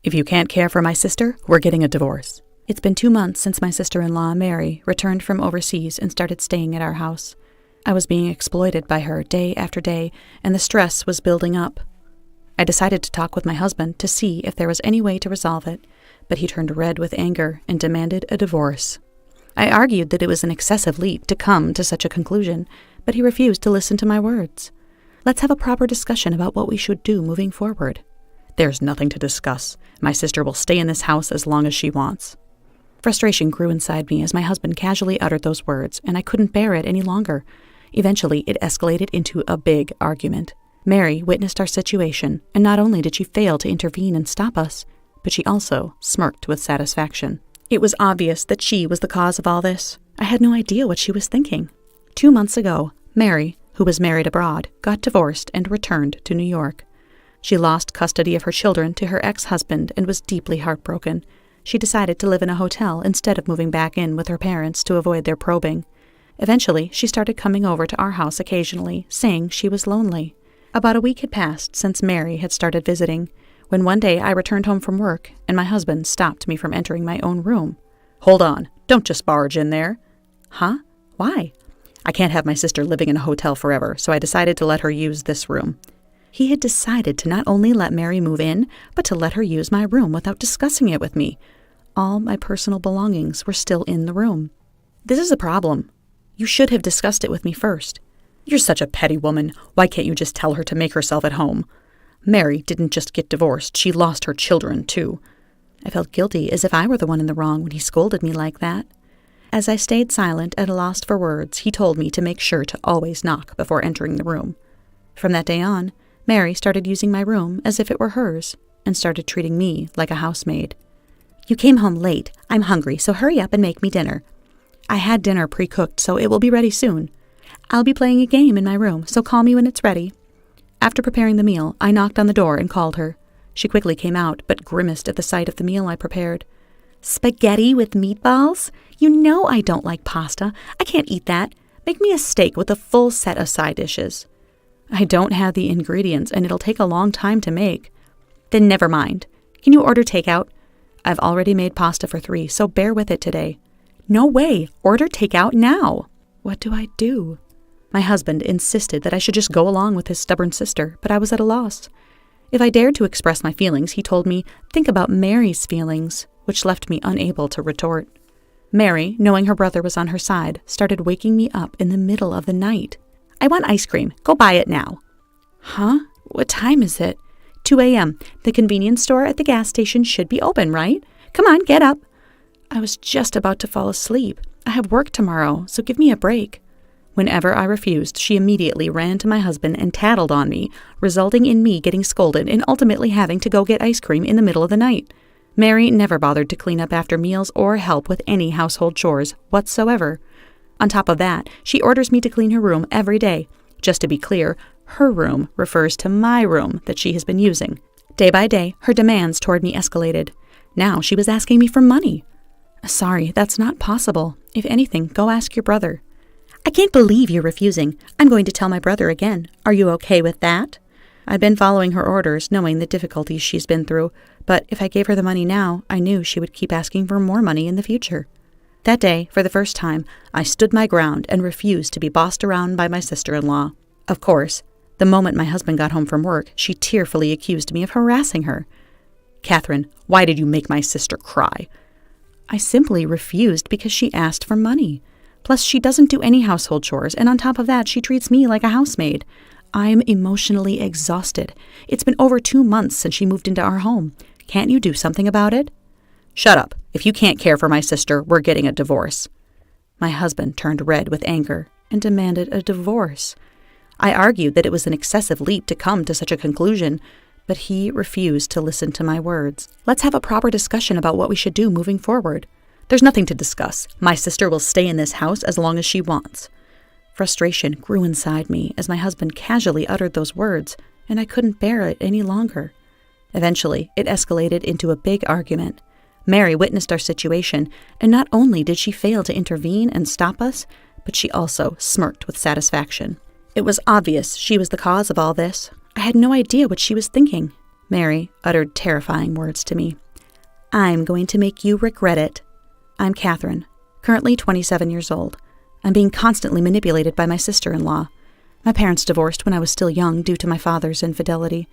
If you can't care for my sister, we're getting a divorce. It's been 2 months since my sister-in-law, Mary, returned from overseas and started staying at our house. I was being exploited by her day after day, and the stress was building up. I decided to talk with my husband to see if there was any way to resolve it, but he turned red with anger and demanded a divorce. I argued that it was an excessive leap to come to such a conclusion, but he refused to listen to my words. Let's have a proper discussion about what we should do moving forward. There's nothing to discuss. My sister will stay in this house as long as she wants. Frustration grew inside me as my husband casually uttered those words, and I couldn't bear it any longer. Eventually, it escalated into a big argument. Mary witnessed our situation, and not only did she fail to intervene and stop us, but she also smirked with satisfaction. It was obvious that she was the cause of all this. I had no idea what she was thinking. 2 months ago, Mary, who was married abroad, got divorced and returned to New York. She lost custody of her children to her ex-husband and was deeply heartbroken. She decided to live in a hotel instead of moving back in with her parents to avoid their probing. Eventually, she started coming over to our house occasionally, saying she was lonely. About a week had passed since Mary had started visiting, when one day I returned home from work and my husband stopped me from entering my own room. "Hold on, don't just barge in there." "Huh? Why?" "I can't have my sister living in a hotel forever, so I decided to let her use this room." He had decided to not only let Mary move in, but to let her use my room without discussing it with me. All my personal belongings were still in the room. "This is a problem. You should have discussed it with me first." "You're such a petty woman. Why can't you just tell her to make herself at home? Mary didn't just get divorced, she lost her children, too." I felt guilty, as if I were the one in the wrong when he scolded me like that. As I stayed silent at a loss for words, he told me to make sure to always knock before entering the room. From that day on, Mary started using my room as if it were hers, and started treating me like a housemaid. "You came home late. I'm hungry, so hurry up and make me dinner." "I had dinner pre-cooked, so it will be ready soon." "I'll be playing a game in my room, so call me when it's ready." After preparing the meal, I knocked on the door and called her. She quickly came out, but grimaced at the sight of the meal I prepared. "Spaghetti with meatballs? You know I don't like pasta. I can't eat that. Make me a steak with a full set of side dishes." "I don't have the ingredients, and it'll take a long time to make." "Then never mind. Can you order takeout?" "I've already made pasta for 3, so bear with it today." "No way. Order takeout now." What do I do? My husband insisted that I should just go along with his stubborn sister, but I was at a loss. If I dared to express my feelings, he told me, "Think about Mary's feelings," which left me unable to retort. Mary, knowing her brother was on her side, started waking me up in the middle of the night. "I want ice cream. Go buy it now." "Huh? What time is it?" 2 a.m. The convenience store at the gas station should be open, right? Come on, get up." I was just about to fall asleep. "I have work tomorrow, so give me a break." Whenever I refused, she immediately ran to my husband and tattled on me, resulting in me getting scolded and ultimately having to go get ice cream in the middle of the night. Mary never bothered to clean up after meals or help with any household chores whatsoever. On top of that, she orders me to clean her room every day. Just to be clear, her room refers to my room that she has been using. Day by day, her demands toward me escalated. Now she was asking me for money. "Sorry, that's not possible. If anything, go ask your brother." "I can't believe you're refusing. I'm going to tell my brother again. Are you okay with that?" I'd been following her orders, knowing the difficulties she's been through, but if I gave her the money now, I knew she would keep asking for more money in the future. That day, for the first time, I stood my ground and refused to be bossed around by my sister-in-law. Of course, the moment my husband got home from work, she tearfully accused me of harassing her. "Catherine, why did you make my sister cry?" I simply refused because she asked for money. Plus, she doesn't do any household chores, and on top of that, she treats me like a housemaid. I'm emotionally exhausted. It's been over 2 months since she moved into our home. Can't you do something about it? "Shut up. If you can't care for my sister, we're getting a divorce." My husband turned red with anger and demanded a divorce. I argued that it was an excessive leap to come to such a conclusion, but he refused to listen to my words. "Let's have a proper discussion about what we should do moving forward." "There's nothing to discuss. My sister will stay in this house as long as she wants." Frustration grew inside me as my husband casually uttered those words, and I couldn't bear it any longer. Eventually, it escalated into a big argument. Mary witnessed our situation, and not only did she fail to intervene and stop us, but she also smirked with satisfaction. It was obvious she was the cause of all this. I had no idea what she was thinking. Mary uttered terrifying words to me. "I'm going to make you regret it. I'm Catherine, currently 27 years old. I'm being constantly manipulated by my sister-in-law. My parents divorced when I was still young due to my father's infidelity.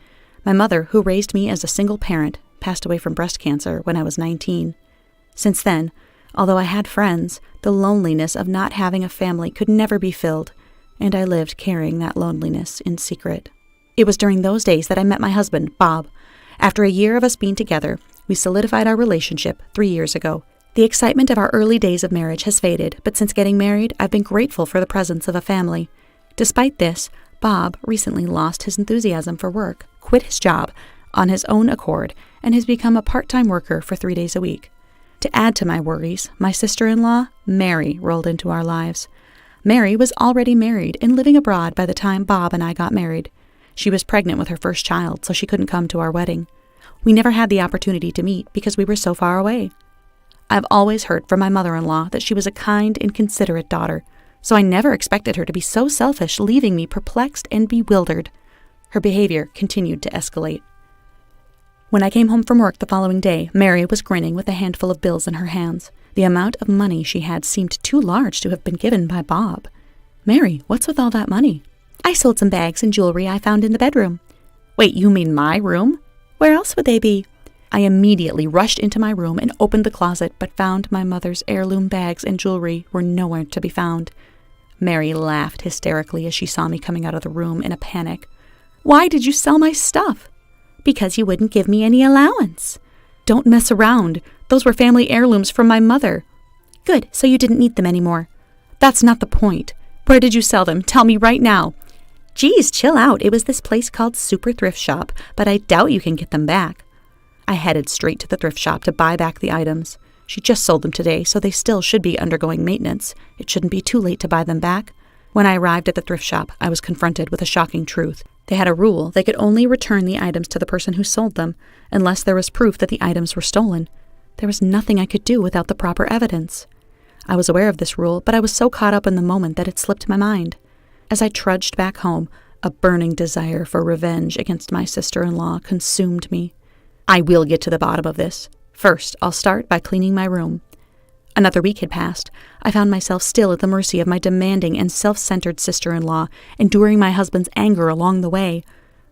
My mother, who raised me as a single parent, passed away from breast cancer when I was 19. Since then, although I had friends, the loneliness of not having a family could never be filled, and I lived carrying that loneliness in secret. It was during those days that I met my husband, Bob. After a year of us being together, we solidified our relationship 3 years ago. The excitement of our early days of marriage has faded, but since getting married, I've been grateful for the presence of a family. Despite this, Bob recently lost his enthusiasm for work, quit his job on his own accord, and has become a part-time worker for 3 days a week. To add to my worries, my sister-in-law, Mary, rolled into our lives. Mary was already married and living abroad by the time Bob and I got married. She was pregnant with her first child, so she couldn't come to our wedding. We never had the opportunity to meet because we were so far away. I've always heard from my mother-in-law that she was a kind and considerate daughter, so I never expected her to be so selfish, leaving me perplexed and bewildered. Her behavior continued to escalate. When I came home from work the following day, Mary was grinning with a handful of bills in her hands. The amount of money she had seemed too large to have been given by Bob. "Mary, what's with all that money?" "I sold some bags and jewelry I found in the bedroom." "Wait, you mean my room?" "Where else would they be?" I immediately rushed into my room and opened the closet, but found my mother's heirloom bags and jewelry were nowhere to be found. Mary laughed hysterically as she saw me coming out of the room in a panic. "Why did you sell my stuff?" "Because you wouldn't give me any allowance." "Don't mess around. Those were family heirlooms from my mother." "Good, so you didn't need them anymore." "That's not the point. Where did you sell them? Tell me right now." "Geez, chill out. It was this place called Super Thrift Shop, but I doubt you can get them back." I headed straight to the thrift shop to buy back the items. She just sold them today, so they still should be undergoing maintenance. It shouldn't be too late to buy them back. When I arrived at the thrift shop, I was confronted with a shocking truth. They had a rule: they could only return the items to the person who sold them, unless there was proof that the items were stolen. There was nothing I could do without the proper evidence. I was aware of this rule, but I was so caught up in the moment that it slipped my mind. As I trudged back home, a burning desire for revenge against my sister-in-law consumed me. I will get to the bottom of this. First, I'll start by cleaning my room. Another week had passed. I found myself still at the mercy of my demanding and self-centered sister-in-law, enduring my husband's anger along the way.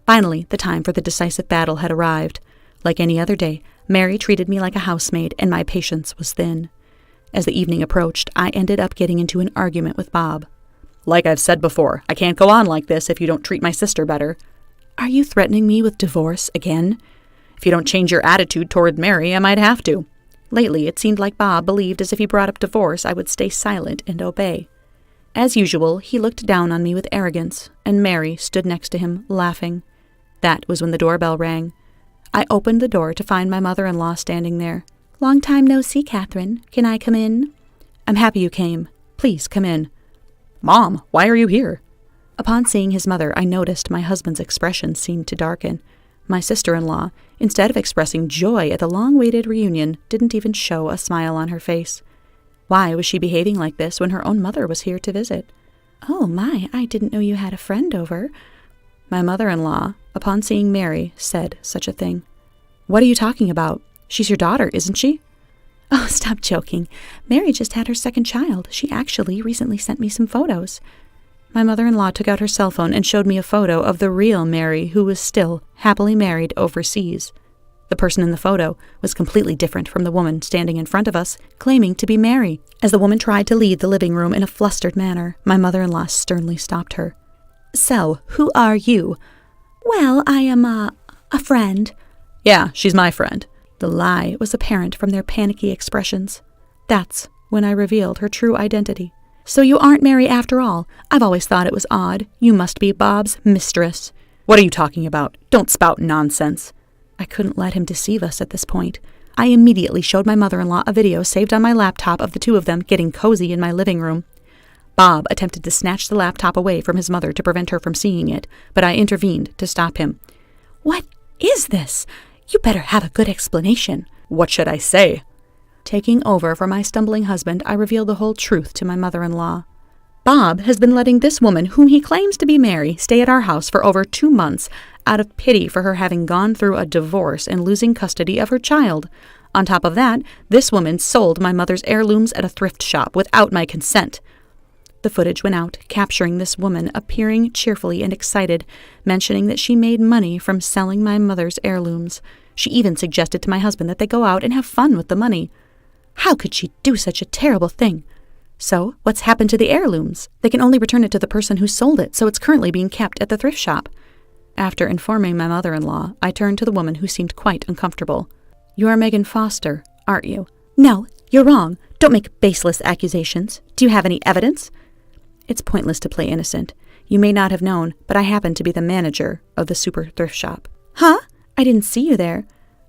Finally, the time for the decisive battle had arrived. Like any other day, Mary treated me like a housemaid, and my patience was thin. As the evening approached, I ended up getting into an argument with Bob. "Like I've said before, I can't go on like this if you don't treat my sister better." "Are you threatening me with divorce again?" "If you don't change your attitude toward Mary, I might have to." Lately, it seemed like Bob believed as if he brought up divorce, I would stay silent and obey. As usual, he looked down on me with arrogance, and Mary stood next to him, laughing. That was when the doorbell rang. I opened the door to find my mother-in-law standing there. "Long time no see, Catherine. Can I come in?" "I'm happy you came. Please come in." "Mom, why are you here?" Upon seeing his mother, I noticed my husband's expression seemed to darken. My sister-in-law, instead of expressing joy at the long-awaited reunion, didn't even show a smile on her face. Why was she behaving like this when her own mother was here to visit? "Oh my, I didn't know you had a friend over." My mother-in-law, upon seeing Mary, said such a thing. "What are you talking about? She's your daughter, isn't she?" "Oh, stop joking. Mary just had her second child. She actually recently sent me some photos." My mother-in-law took out her cell phone and showed me a photo of the real Mary, who was still happily married overseas. The person in the photo was completely different from the woman standing in front of us, claiming to be Mary. As the woman tried to leave the living room in a flustered manner, my mother-in-law sternly stopped her. "So, who are you?" "Well, I am a friend." "Yeah, she's my friend." The lie was apparent from their panicky expressions. That's when I revealed her true identity. "So you aren't Mary after all. I've always thought it was odd. You must be Bob's mistress." "What are you talking about? Don't spout nonsense." I couldn't let him deceive us at this point. I immediately showed my mother-in-law a video saved on my laptop of the two of them getting cozy in my living room. Bob attempted to snatch the laptop away from his mother to prevent her from seeing it, but I intervened to stop him. "What is this? You better have a good explanation." "What should I say?" Taking over for my stumbling husband, I revealed the whole truth to my mother-in-law. "Bob has been letting this woman, whom he claims to be Mary, stay at our house for over 2 months, out of pity for her having gone through a divorce and losing custody of her child. On top of that, this woman sold my mother's heirlooms at a thrift shop without my consent. The footage went out, capturing this woman appearing cheerfully and excited, mentioning that she made money from selling my mother's heirlooms. She even suggested to my husband that they go out and have fun with the money. How could she do such a terrible thing? So, what's happened to the heirlooms? They can only return it to the person who sold it, so it's currently being kept at the thrift shop. After informing my mother-in-law, I turned to the woman who seemed quite uncomfortable. You are Megan Foster, aren't you? No, you're wrong. Don't make baseless accusations. Do you have any evidence? It's pointless to play innocent. You may not have known, but I happen to be the manager of the super thrift shop. Huh? I didn't see you there.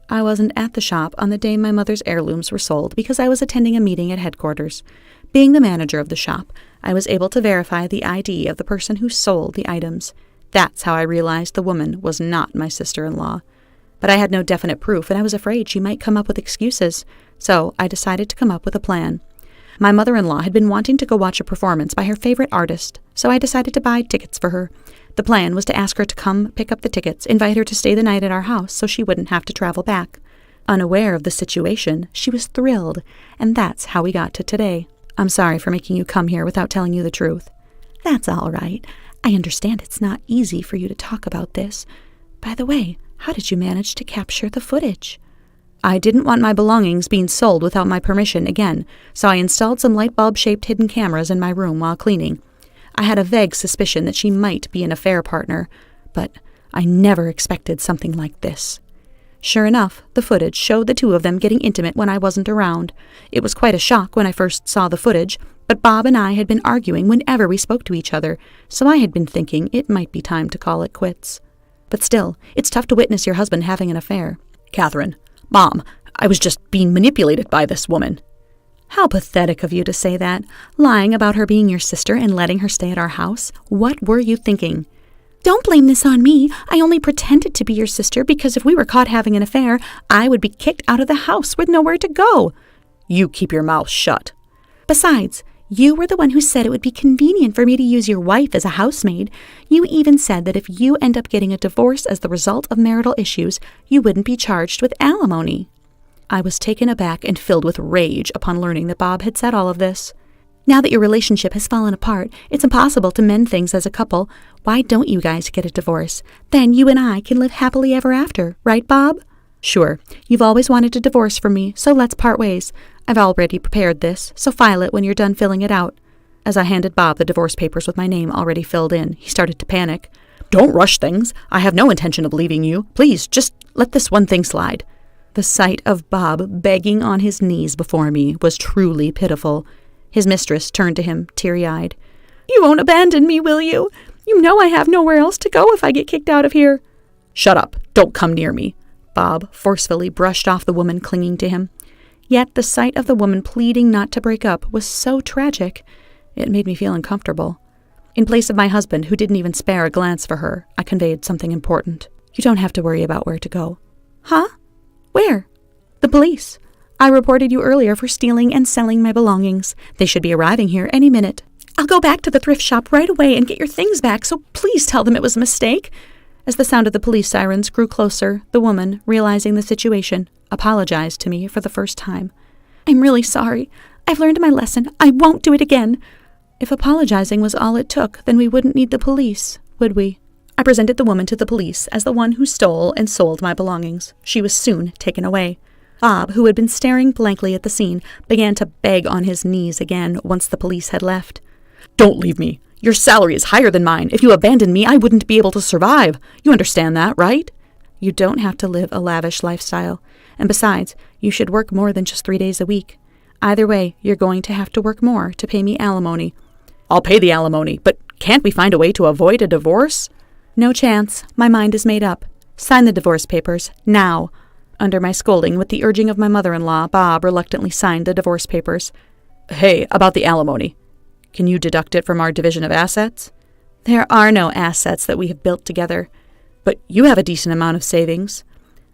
I wasn't at the shop on the day my mother's heirlooms were sold because I was attending a meeting at headquarters. Being the manager of the shop, I was able to verify the ID of the person who sold the items. That's how I realized the woman was not my sister-in-law. But I had no definite proof, and I was afraid she might come up with excuses, so I decided to come up with a plan. My mother-in-law had been wanting to go watch a performance by her favorite artist, so I decided to buy tickets for her. The plan was to ask her to come pick up the tickets, invite her to stay the night at our house so she wouldn't have to travel back. Unaware of the situation, she was thrilled, and that's how we got to today. I'm sorry for making you come here without telling you the truth. That's all right. I understand it's not easy for you to talk about this. By the way, how did you manage to capture the footage? I didn't want my belongings being sold without my permission again, so I installed some light bulb-shaped hidden cameras in my room while cleaning. I had a vague suspicion that she might be an affair partner, but I never expected something like this. Sure enough, the footage showed the two of them getting intimate when I wasn't around. It was quite a shock when I first saw the footage, but Bob and I had been arguing whenever we spoke to each other, so I had been thinking it might be time to call it quits. But still, it's tough to witness your husband having an affair. Catherine, Mom, I was just being manipulated by this woman. How pathetic of you to say that, lying about her being your sister and letting her stay at our house. What were you thinking? Don't blame this on me. I only pretended to be your sister because if we were caught having an affair, I would be kicked out of the house with nowhere to go. You keep your mouth shut. Besides, you were the one who said it would be convenient for me to use your wife as a housemaid. You even said that if you end up getting a divorce as the result of marital issues, you wouldn't be charged with alimony. I was taken aback and filled with rage upon learning that Bob had said all of this. Now that your relationship has fallen apart, it's impossible to mend things as a couple. Why don't you guys get a divorce? Then you and I can live happily ever after, right, Bob? Sure. You've always wanted a divorce from me, so let's part ways. I've already prepared this, so file it when you're done filling it out. As I handed Bob the divorce papers with my name already filled in, he started to panic. Don't rush things. I have no intention of leaving you. Please, just let this one thing slide. The sight of Bob begging on his knees before me was truly pitiful. His mistress turned to him, teary-eyed. You won't abandon me, will you? You know I have nowhere else to go if I get kicked out of here. Shut up. Don't come near me. Bob forcefully brushed off the woman clinging to him. Yet the sight of the woman pleading not to break up was so tragic, it made me feel uncomfortable. In place of my husband, who didn't even spare a glance for her, I conveyed something important. You don't have to worry about where to go. Huh? Where? The police. I reported you earlier for stealing and selling my belongings. They should be arriving here any minute. I'll go back to the thrift shop right away and get your things back, so please tell them it was a mistake. As the sound of the police sirens grew closer, the woman, realizing the situation, apologized to me for the first time. I'm really sorry. I've learned my lesson. I won't do it again. If apologizing was all it took, then we wouldn't need the police, would we? I presented the woman to the police as the one who stole and sold my belongings. She was soon taken away. Bob, who had been staring blankly at the scene, began to beg on his knees again once the police had left. Don't leave me. Your salary is higher than mine. If you abandoned me, I wouldn't be able to survive. You understand that, right? You don't have to live a lavish lifestyle. And besides, you should work more than just 3 days a week. Either way, you're going to have to work more to pay me alimony. I'll pay the alimony, but can't we find a way to avoid a divorce? No chance. My mind is made up. Sign the divorce papers, now. Under my scolding, with the urging of my mother-in-law, Bob reluctantly signed the divorce papers. Hey, about the alimony. Can you deduct it from our division of assets? There are no assets that we have built together. But you have a decent amount of savings.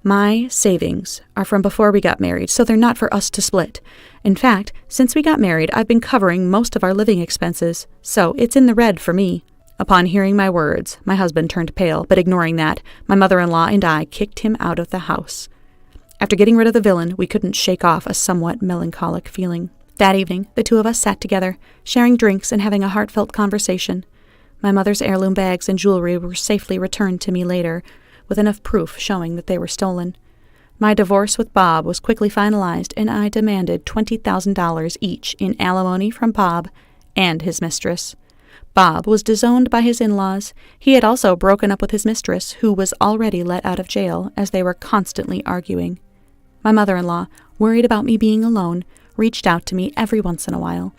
My savings are from before we got married, so they're not for us to split. In fact, since we got married, I've been covering most of our living expenses, so it's in the red for me. Upon hearing my words, my husband turned pale, but ignoring that, my mother-in-law and I kicked him out of the house. After getting rid of the villain, we couldn't shake off a somewhat melancholic feeling. That evening, the two of us sat together, sharing drinks and having a heartfelt conversation. My mother's heirloom bags and jewelry were safely returned to me later, with enough proof showing that they were stolen. My divorce with Bob was quickly finalized, and I demanded $20,000 each in alimony from Bob and his mistress. Bob was disowned by his in-laws. He had also broken up with his mistress, who was already let out of jail, as they were constantly arguing. My mother-in-law, worried about me being alone, reached out to me every once in a while.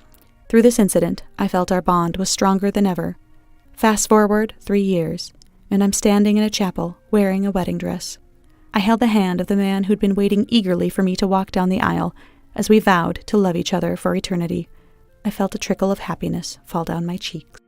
Through this incident, I felt our bond was stronger than ever. Fast forward 3 years, and I'm standing in a chapel wearing a wedding dress. I held the hand of the man who'd been waiting eagerly for me to walk down the aisle as we vowed to love each other for eternity. I felt a trickle of happiness fall down my cheeks.